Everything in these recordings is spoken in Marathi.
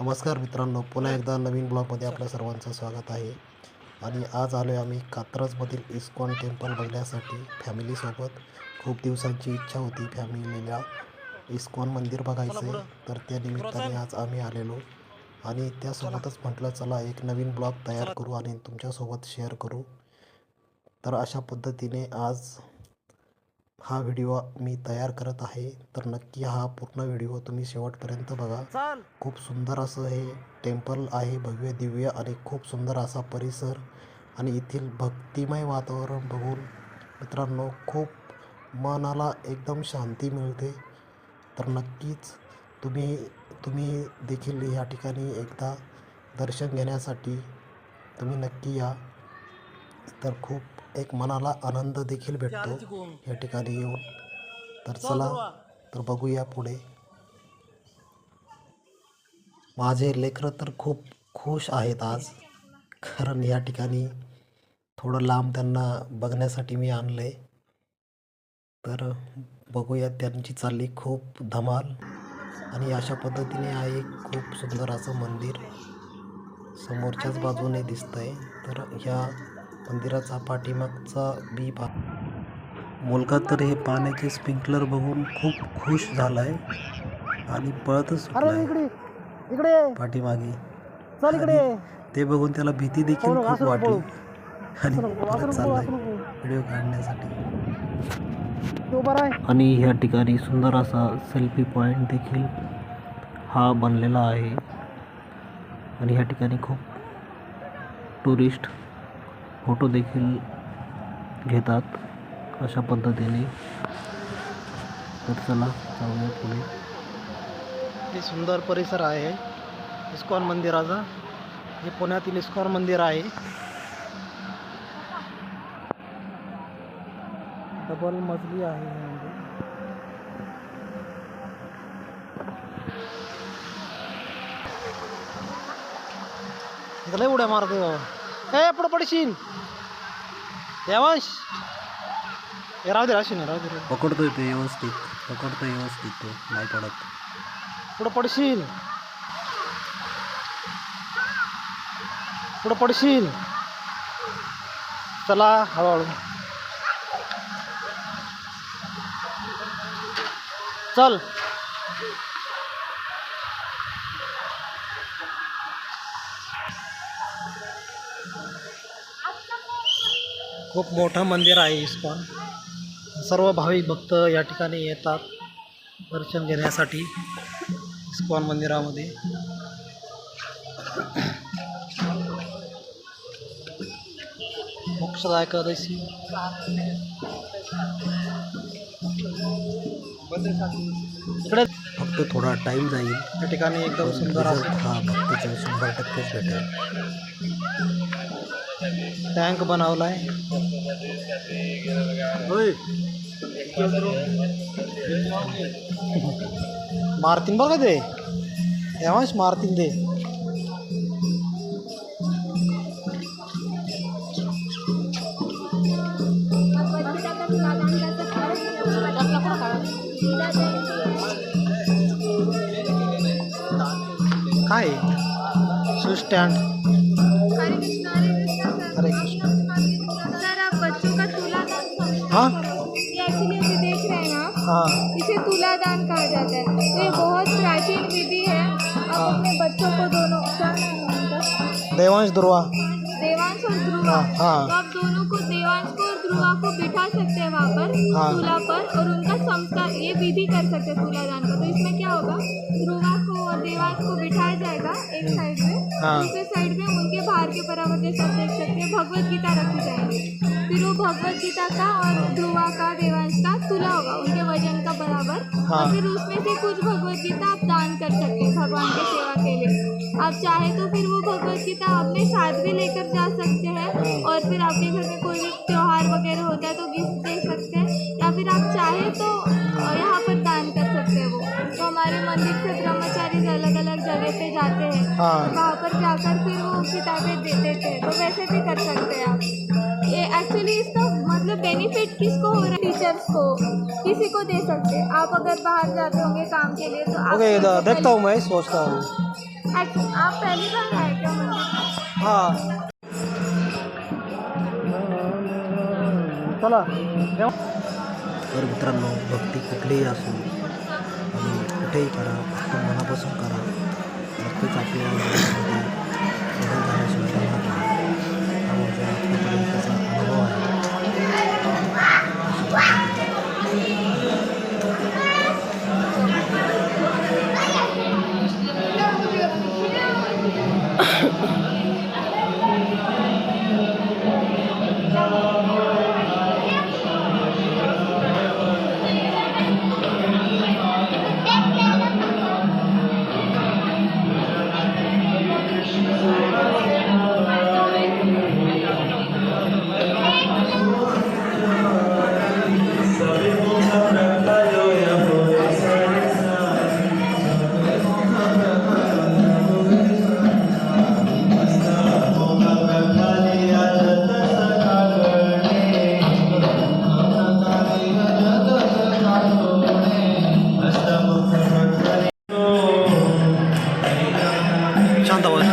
नमस्कार मित्रांनो, पुन्हा एकदा नवीन ब्लॉगमध्ये आपल्या सर्वांचं स्वागत आहे. आणि आज आलो आहे आम्ही कात्रजमधील इस्कॉन टेम्पल बघण्यासाठी फॅमिलीसोबत. खूप दिवसांची इच्छा होती फॅमिलीला इस्कॉन मंदिर बघायचं आहे, तर त्या निमित्ताने आज आम्ही आलेलो. आणि त्यासोबतच म्हटलं चला एक नवीन ब्लॉग तयार करू आणि तुमच्यासोबत शेअर करू. तर अशा पद्धतीने आज हा व्हिडिओ मी तयार करत आहे, तर नक्की हा पूर्ण व्हिडिओ तुम्ही शेवटपर्यंत बघा. खूप सुंदर असं हे टेम्पल आहे, भव्य दिव्य आणि खूप सुंदर असा परिसर. आणि येथील भक्तिमय वातावरण बघून मित्रांनो खूप मनाला एकदम शांती मिळते. तर नक्कीच तुम्ही तुम्ही देखील या ठिकाणी एकदा दर्शन घेण्यासाठी तुम्ही नक्की या. तर खूप एक मनाला आनंद देखील भेटतो या ठिकाणी येऊन. तर चला तर बघूया पुढे. माझे लेकरं तर खूप खुश आहेत आज, कारण या ठिकाणी थोडं लांब त्यांना बघण्यासाठी मी आणलं आहे. तर बघूया, त्यांची चालली खूप धमाल. आणि अशा पद्धतीने आहे खूप सुंदर असं मंदिर समोरच्याच बाजूने दिसतंय. तर ह्या मंदिराचा पाठीमागचा बी भाग, मुलगा तर हे पाण्याचे स्प्रिंकलर बघून खूप खुश झालाय आणि पळतच सुटलाय पाठीमागे. आणि ते बघून त्याला भीती देखील खूप वाटली आणि परत चाललाय व्हिडिओ काढण्यासाठी. आणि ह्या ठिकाणी सुंदर असा सेल्फी पॉइंट देखील हा बनलेला आहे. आणि ह्या ठिकाणी खूप टुरिस्ट फोटो देखील घेतात अशा पद्धतीने. तर चला जाऊया पुढे. हे सुंदर परिसर आहे इस्कॉन मंदिराचा. हे पुण्यातील इस्कॉन मंदिर आहे. डबल मजली आहे हे मंदिर. लय उड्या मारते बाबा. ए पुढं पडशील देवांश. हे राहू दे राहू दे. पकडतोय तो व्यवस्थित, पकडतोय व्यवस्थित, तो नाही पडत. पुढं पडशील, पुढं पडशील. चला हळूहळू चल. खूप मोठं मंदिर आहे इस्कॉन. सर्व भाविक भक्त या ठिकाणी येतात दर्शन घेण्यासाठी इस्कॉन मंदिरामध्ये. मोक्षदा एकादशी इकडे फक्त थोडा टाइम जाईल या ठिकाणी. एकदम सुंदर असं हा भक्तीचा 100% भेटेल. टँक बनवलाय. मारतीन बघा ते तेव्हाच मारतीन ते. काय शू स्टँड. हरे कृष्ण. सर आप बच्चों का तुलादान हाँ एक्चुअली अभी देख रहे हैं ना, हाँ इसे तुलादान कहा जाता है. तो ये बहुत प्राचीन विधि है. आप अपने बच्चों को दोनों क्या नाम है उनका? देवांश ध्रुवा. देवांश और ध्रुवा. हाँ तो आप दोनों को देवांश को और ध्रुवा को बिठा सकते हैं वहाँ पर तुला पर, और उनका संस्कार ये विधि कर सकते हैं तुलादान का. तो इसमें क्या होगा, ध्रुवा को और देवांश को बिठाया जाएगा एक साइड में. दूसरे साइड में उनके बाहर के बराबर जैसे आप देख सकते हैं भगवत गीता रखी जाएगी. फिर वो भगवत गीता का और ध्रुवा का देवांश का तुला होगा उनके वजन का बराबर. और फिर उसमें से कुछ भगवत गीता आप दान कर सकते हैं भगवान की सेवा के लिए. आप चाहे तो फिर वो भगवत गीता अपने साथ भी लेकर जा सकते हैं. और फिर आपके घर में कोई भी त्योहार वगैरह होता है तो गिफ्ट दे सकते हैं. या फिर आप चाहे तो यहाँ पर दान कर सकते हैं. वो तो हमारे मंदिर से ब्रह्मचारी अलग अलग जगह पे जाते हैं. वहाँ पर जाकर फिर वो किताबें दे देते हैं. तो वैसे भी कर सकते हैं आप. ये एक्चुअली इसका मतलब बेनिफिट किसको हो रहा है, टीचर्स को, किसी को दे सकते हैं. आप अगर बाहर जाते होंगे काम के लिए तो आप देखता हूँ मैं, सोचता हूँ. आप पहली बार आए क्या मंदिर? हां चला. तर मित्रांनो, भक्ती कुठलीही असो आणि कुठेही करा, फक्त मनापासून करा. नक्कीच आपल्या जीवनामध्ये बदल झाल्याची शंका नाही. हा माझ्या आतापर्यंतचा अनुभव आहे. शांत बस.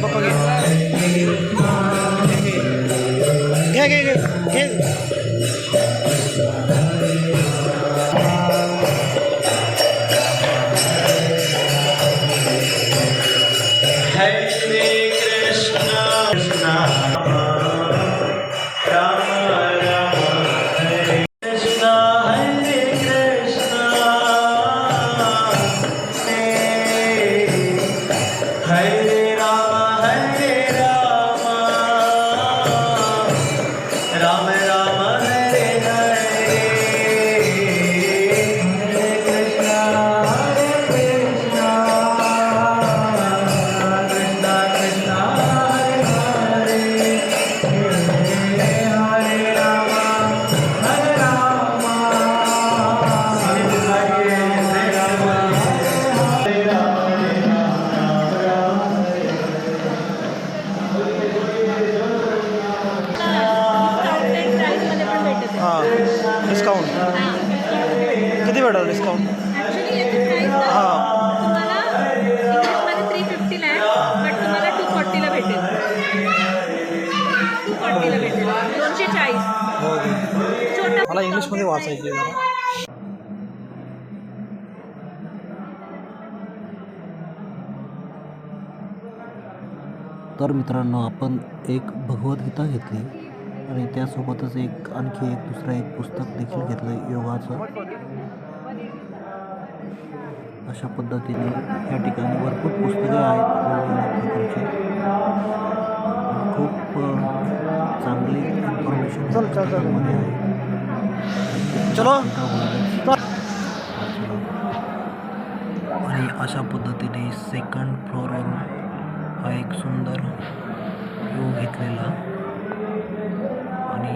पप्पा घे घे. डिस्काउंट किती भेटेल डिस्काउंट? ॲक्च्युली याची प्राईस तुम्हाला इंग्लिशमध्ये 350 आहे, बट तुम्हाला 240ला भेटेल. 240ला भेटेल, 240. हो. छोटं मला इंग्लिशमध्ये वाचायची आहे जरा. तर मित्रांनो, आपण एक भगवद्गीता घेतली आणि त्यासोबतच आणखी दुसरं एक पुस्तक देखील घेतलं योगाचं. अशा पद्धतीने या ठिकाणी भरपूर पुस्तके आहेत. चल चल चल मध्ये आहे. चलो आणि अशा पद्धतीने सेकंड फ्लोअरवरून हा एक सुंदर व्ह्यू घेतलेला आणि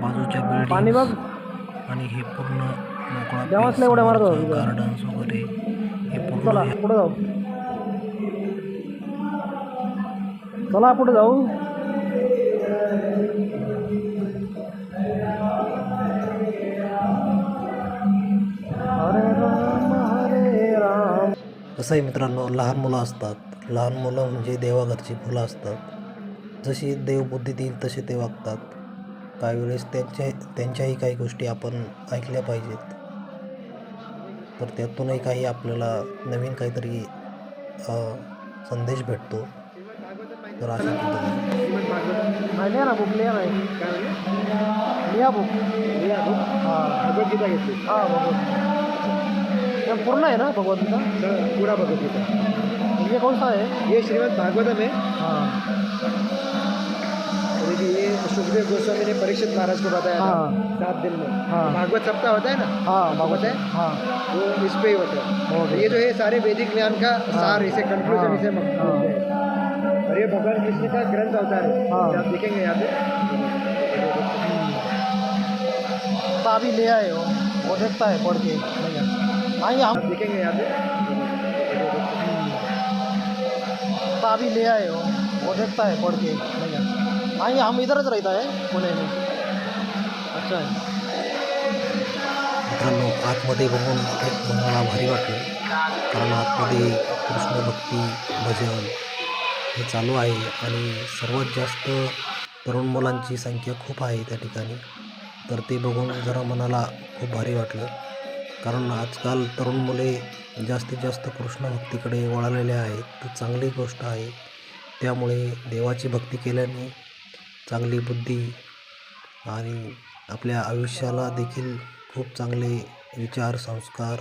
बाजूच्या पाणी बघ. बिल्डिंग आणि हे पूर्ण मोकळा देवाच लय उड्या मारत होता तिथं. गार्डन्स वगैरे हे पूर्ण चला पुढे जाऊ. चला पुढे जाऊ. हरे राम. कसं आहे मित्रांनो, लहान मुलं असतात. लहान मुलं म्हणजे देवाघरची फुलं असतात. जशी देवबुद्धी देईल तसे ते वागतात. काही वेळेस त्यांच्याही काही गोष्टी आपण ऐकल्या पाहिजेत. तर त्यातूनही काही आपल्याला नवीन काहीतरी संदेश भेटतो. तर अशा पद्धतीने नाही लिहा ना बुक लिहा नाही लिहा बुक हां भगवद्गीता घेतली हां भगवत पूर्ण आहे ना भगवद्गीता. पूरा भगवद्गीता ये कौन सा है. ये श्रीमद् भागवतम है। हाँ देखिए ये सुखदेव गोस्वामी ने परीक्षित महाराज को बताया था हाँ 7 दिन में। हाँ। भागवत सप्ताह होता है ना, हाँ आपको पता है हाँ वो इस पे ही होता है। ओके। ये जो है सारे वैदिक ज्ञान का सार, इसे कंक्लूजन हाँ। इसे बोलते हैं। और ये भगवान कृष्ण का ग्रंथ अवतार है। हाँ। आप देखेंगे यहाँ पे तो अभी ले आए हो वो देखता है पढ़ के आइए हम. आप देखेंगे यहाँ पे तो अभी ले आए हो वो देखता है पढ़ के आइए हम इधरच रहता है पुणे में. अच्छा है. मित्रांनो, आतमध्ये बघून खूप मनाला भारी वाटलं. कारण आतमध्ये कृष्ण भक्ती भजन हे चालू आहे आणि सर्वात जास्त तरुण मुलांची संख्या खूप आहे त्या ठिकाणी. तर ते बघून जरा मनाला खूप भारी वाटलं. कारण आजकाल तरुण मुले जास्तीत जास्त कृष्ण भक्तीकडे वळालेले आहेत. तर चांगली गोष्ट आहे. त्यामुळे देवाची भक्ती केल्याने चांगली बुद्धी आणि आपल्या आयुष्याला देखील खूप चांगले विचार संस्कार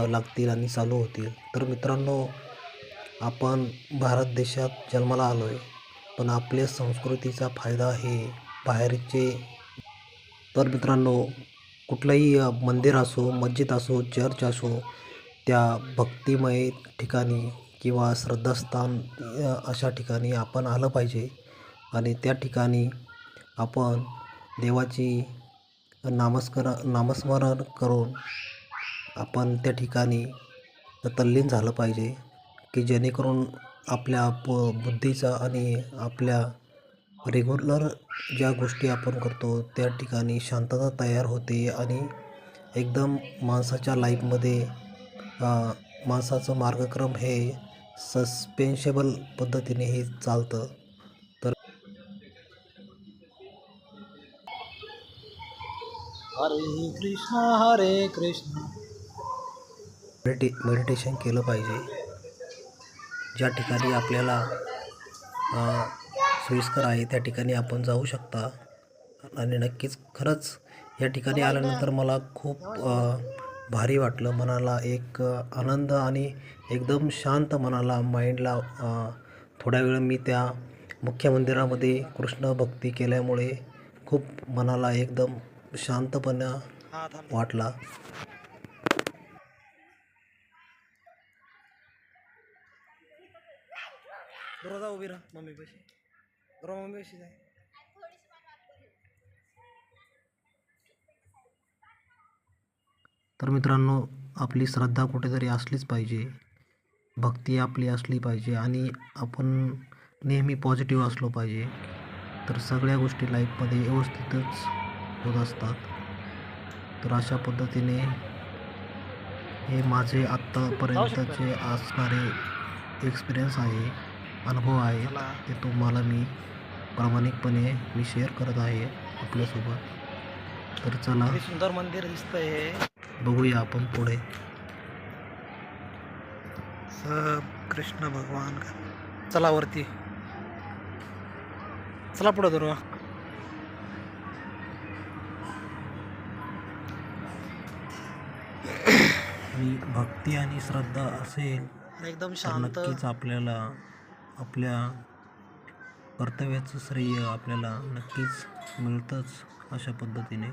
लागतील आणि चालू होतील. तर मित्रांनो, आपण भारत देशात जन्माला आलो आहे, पण आपल्या संस्कृतीचा फायदा हे बाहेरचे. तर मित्रांनो, कुठलंही मंदिर असो, मस्जिद असो, चर्च असो, त्या भक्तिमय ठिकाणी किंवा श्रद्धास्थान अशा ठिकाणी आपण आलं पाहिजे आणि त्या ठिकाणी आपण देवाची नामस्मरण करून आपण त्या ठिकाणी तल्लीन झालं पाहिजे, की जेणेकरून आपल्या बुद्धीचा आणि आपल्या रेग्युलर ज्या गोष्टी आपण करतो त्या ठिकाणी शांतता तयार होते आणि एकदम माणसाच्या लाईफमध्ये माणसाचं मार्गक्रम हे सस्पेन्शेबल पद्धतीने हे चालतं. तर हरे कृष्ण मेडिटेशन केलं पाहिजे. ज्या ठिकाणी आपल्याला सोयीस्कर आहे त्या ठिकाणी आपण जाऊ शकता. आणि नक्कीच खरंच या ठिकाणी आल्यानंतर मला खूप भारी वाटलं. मनाला एक आनंद आणि एकदम शांत मनाला माइंडला थोड्या वेळ मी त्या मुख्य मंदिरामध्ये कृष्ण भक्ती केल्यामुळे खूप मनाला एकदम शांतपणा वाटला. दरवाजा उभी राहा मम्मी पैसे दरवाजा मम्मी पैसे जाय. तर मित्रांनो, आपली श्रद्धा कुठेतरी असलीच पाहिजे, भक्ती आपली असली पाहिजे आणि आपण नेहमी पॉझिटिव्ह असलो पाहिजे. तर सगळ्या गोष्टी लाईफमध्ये व्यवस्थितच होत असतात. तर अशा पद्धतीने हे माझे आत्तापर्यंतचे असणारे एक्सपिरियन्स आहे, अनुभव आहेत, ते तुम्हाला मी प्रामाणिकपणे शेअर करत आहे आपल्यासोबत. तर चला किती सुंदर मंदिर दिसतंय हे. बघूया आपण पुढे. सब कृष्ण भगवान का. चला वरती चला पुढे दुर्वा. आणि भक्ती आणि श्रद्धा असेल एकदम तर शांत. नक्कीच आपल्याला आपल्या कर्तव्याचं श्रेय आपल्याला नक्कीच मिळतंच अशा पद्धतीने.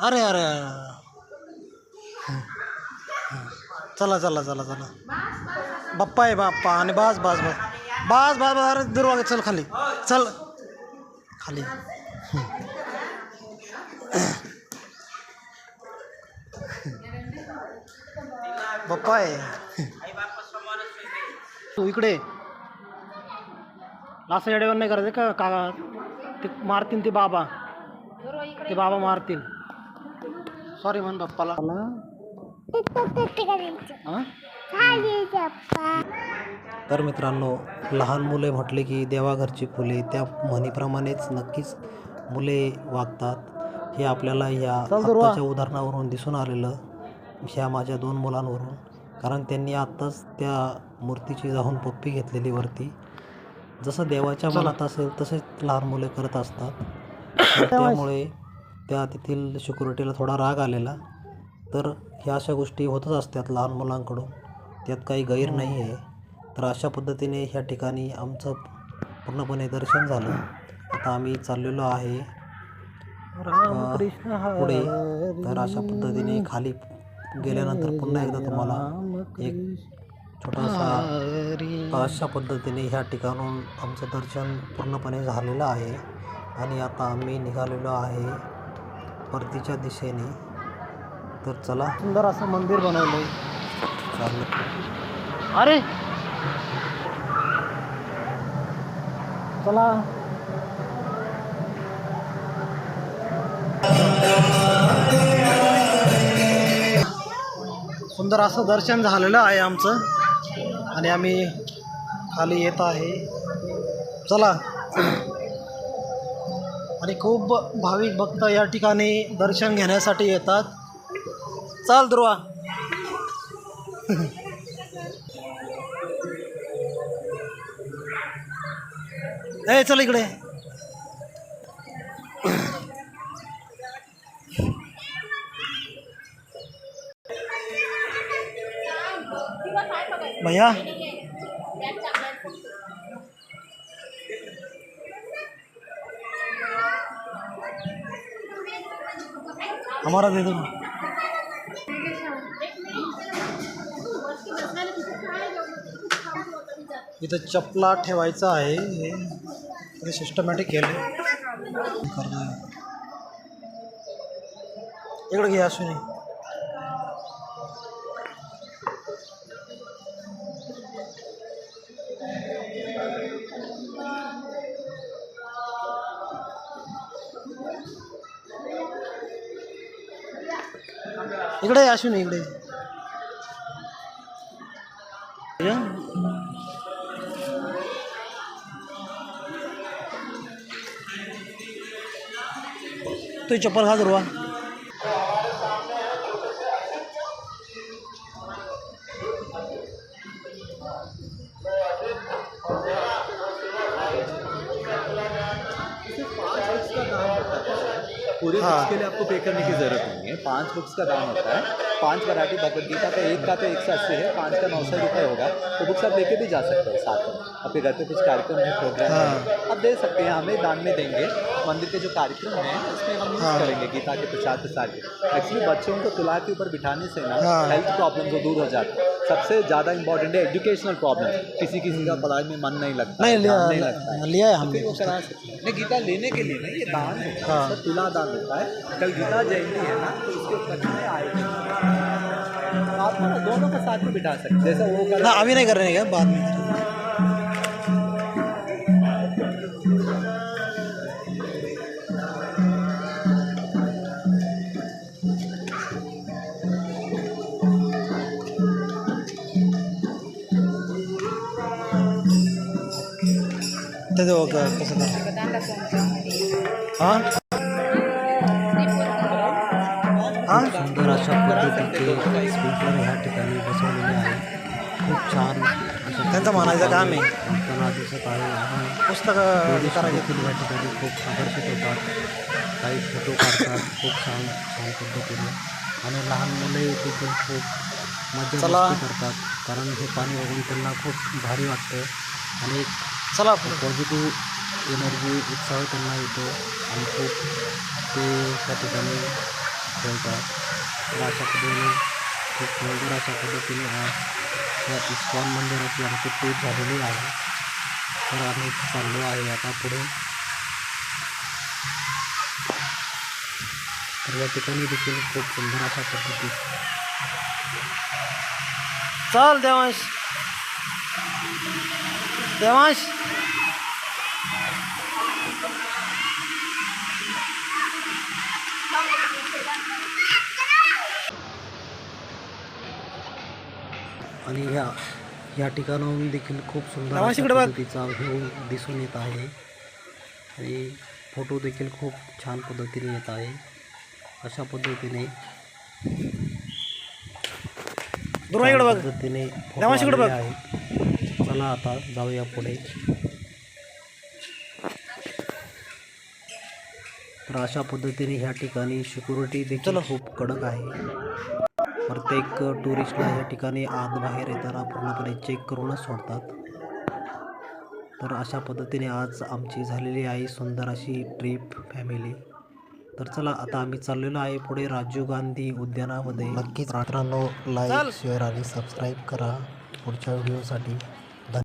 अरे अरे चला चला चला चला बाप्पा आहे बाप्पा आणि बस बस बस बस बस बस अरे दुर्वा चल खाली चल खाली. बाप्पा आहे तू इकडे लासा येडेवर नाही करायचं का काका ते मारतील ते बाबा मारतील. सॉरी म्हण बाप्पाला. हां तर मित्रांनो, लहान मुले म्हटले की देवाघरची फुले, त्या म्हणीप्रमाणेच नक्कीच मुले वागतात. हे आपल्याला या आत्ताच्या उदाहरणावरून दिसून आलेलं, ह्या माझ्या 2 मुलांवरून. कारण त्यांनी आत्ताच त्या मूर्तीची जाऊन पप्पी घेतलेली वरती. जसं देवाच्या मनात असेल तसेच लहान मुले करत असतात. त्यामुळे त्या तेथील सिक्युरिटीला थोडा राग आलेला. तर ह्या अशा गोष्टी होतच असतात लहान मुलांकडून, त्यात काही गैर नाही आहे. तर अशा पद्धतीने ह्या ठिकाणी आमचं पूर्णपणे दर्शन झालं. आता आम्ही चाललेलो आहे पुढे. तर अशा पद्धतीने खाली गेल्यानंतर पुन्हा एकदा तुम्हाला एक छोटासा अशा पद्धतीने ह्या ठिकाणून आमचं दर्शन पूर्णपणे झालेलं आहे. आणि आता आम्ही निघालेलो आहे परतीच्या दिशेने. तर चला, सुंदर असं मंदिर बनवलंय. चालेल. अरे चला सुंदर असं दर्शन झालेलं आहे आमचं आणि आम्ही खाली येत आहे. चला. आणि खूप भाविक भक्त या ठिकाणी दर्शन घेण्यासाठी येतात. चाल ध्रुवा. ए चल इकडे. भैया हमारा दे दो. इथं चपला ठेवायचं आहे. हे सिस्टमॅटिक केलं. इकडे घे अश्विनी. इकडे अश्विनी इकडे. तू चप्पल घाल ध्रुवा. पूरे बुक्स के लिए आपको पे करने की ज़रूरत नहीं है. 5 बुक्स का दाम होता है. 5 वैरायटी भगवद गीता का एक का तो 180 है, 5 का 900 रुपये होगा. तो बुक्स आप लेके भी जा सकते हो साथ में. आपके घर पे कुछ कार्यक्रम है, प्रोग्राम है, आप दे सकते हैं. हमें दान में देंगे. मंदिर के जो कार्यक्रम हैं उसमें हम यूज़ करेंगे गीता के प्रचार प्रसार के. एक्चुअली बच्चों को तुला के ऊपर बिठाने से ना हेल्थ प्रॉब्लम जो दूर हो जाती है. सबसे ज़्यादा इंपॉर्टेंट है एजुकेशनल प्रॉब्लम. किसी का पढ़ाई में मन नहीं लगता, नहीं नहीं लगता है, लिया है हमने. वो करा सकते हैं. नहीं, गीता लेने के लिए नहीं, ये दान होता है. तुला दान होता है. कल गीता जयंती है ना, तो उसके उपलक्ष्य में आएगी. आप ना दोनों को साथ में बिठा सकते हैं. जैसे वो ना अभी नहीं कर रहे हैं, बाद में. ते देऊ का कसं कर हां हां सुंदर अशा पद्धतीचे स्प्रिंकलर ह्या ठिकाणी बसवलेले आहे. खूप छान अशा त्यांचं म्हणायचं काम आहे यंत्रणा दिसत आहे आणि पुस्तकं करायचे देखील या ठिकाणी खूप आकर्षित होतात. काही फोटो काढतात खूप छान छान पद्धतीने आणि लहान मुले देखील खूप मजा चला. मस्ती करतात कारण हे पाणी बघून त्यांना खूप भारी वाटतं आणि एक चला पुढे. पॉझिटिव्ह एनर्जी उत्साह त्यांना येतो आणि खूप ते त्या ठिकाणी खेळतात. तर अशा पद्धतीने खूप सुंदर अशा पद्धतीने आज या इस्कॉन मंदिराची आमची ट्रीप झालेली आहे. तर आम्ही चाललो आहे आता पुढे. तर या ठिकाणी देखील खूप सुंदर अशा पद्धती चल देवांश देवांश आणि या ठिकाणाहून देखील खूप सुंदर देवांश अशा इकडे बघ. पद्धतीचा व्ह्यू दिसून येत आहे आणि फोटो देखील खूप छान पद्धतीने येत आहे. अशा पद्धतीने दुर्वाईकडे बघ. पद्धतीने फोटो देवांश इकडे बघ. आलेले आहेत. चला आता जाऊया पुढे. तर अशा पद्धतीने ह्या ठिकाणी सिक्युरिटी देखील खूप कडक आहे. प्रत्येक टुरिस्टला या ठिकाणी आत बाहेर येताना पूर्णपणे चेक करूनच सोडतात. तर अशा पद्धतीने आज आमची झालेली आहे सुंदर अशी ट्रिप फॅमिली. तर चला आता आम्ही चाललेलो आहे पुढे राजीव गांधी उद्यानामध्ये. नक्कीच मित्रांनो लाईक शेअर आणि सबस्क्राईब करा पुढच्या व्हिडिओसाठी.